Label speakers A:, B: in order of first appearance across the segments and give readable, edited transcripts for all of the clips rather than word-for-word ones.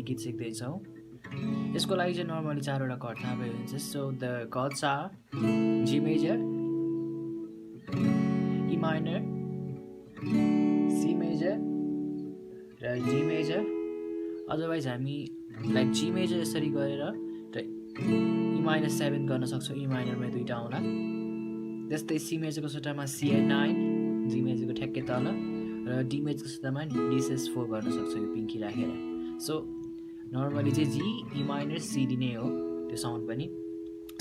A: गीत सिक्दैछौँ। यसको लागि चाहिँ नर्मली 4वटा कर्ड थाहा भयो हुन्छ। So the chords are G major, E minor, C major र डी मेजर। अदरवाइज हामी लाइक जी मेजर यसरी गरेर र ई माइनर 7 गर्न सक्छौँ, ई माइनरमा 2टा आउला। त्यस्तै सी मेजरको सट्टामा CN9, जी मेजरको ठ्याक्कै तल, र डी मेजरको सट्टामा DCS4 गर्न सक्छौँ यो पिङ्की राखेर। सो नर्मली चाहिँ जी, ई माइनर, CD नै हो त्यो साउन्ड पनि।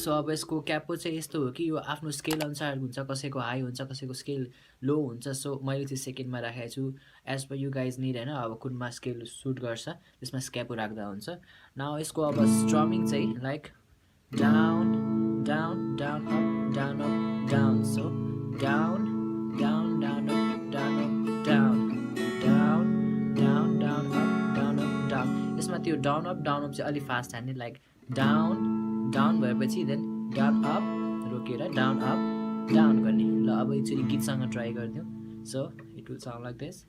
A: सो अब यसको क्यापो चाहिँ यस्तो हो कि यो आफ्नो स्केल अनुसार हुन्छ, कसैको हाई हुन्छ, कसैको स्केल लो हुन्छ। सो मैले चाहिँ सेकेन्डमा राखेको छु as per you guys need होइन, अब कुनमा स्केल सुट गर्छ त्यसमा स्क्यापो राख्दा हुन्छ। नाउ यसको अब स्ट्रमिङ चाहिँ like down down down up down up down. So down down down up down up down down down down up down up down. यसमा त्यो डाउन अप चाहिँ अलिक फास्ट हान्ने, लाइक डाउन डाउन भएपछि then down up रोकेर down up down गर्ने। ल अब एकचोटि गीतसँग ट्राई गरिदिउँ। So it will sound like this.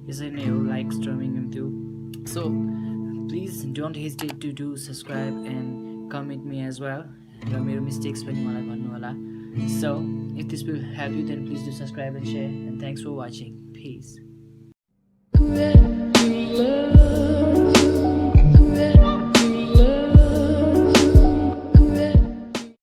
A: यसरी नै हो लाइक स्ट्रमिङ त्यो। So please don't hesitate to do subscribe and comment me as well, र मेरो मिस्टेक्स पनि मलाई भन्नु होला। So if this will help you then please do subscribe and share and thanks for watching. Piece.